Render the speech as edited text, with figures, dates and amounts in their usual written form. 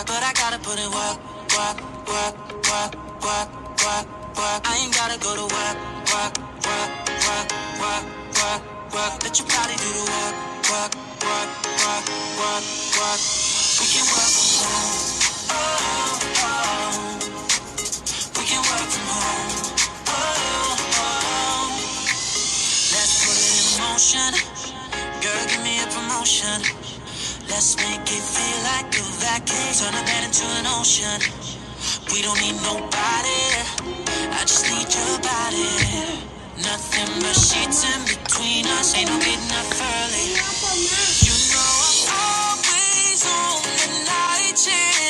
but I gotta put in work, work, work, work, work, work, work. I ain't gotta go to work, work, work, work, work, work, work. Let your body do the work, work, work, work, work, work. We can work from home, oh, oh. We can work from home, oh, oh. Let's put it in motion, girl, give me a promotion. Let's make it feel like a vacation. Turn a bed into an ocean. We don't need nobody, I just need your body. Nothing but sheets in between us. Ain't no getting up early. You know I'm always on the night shift.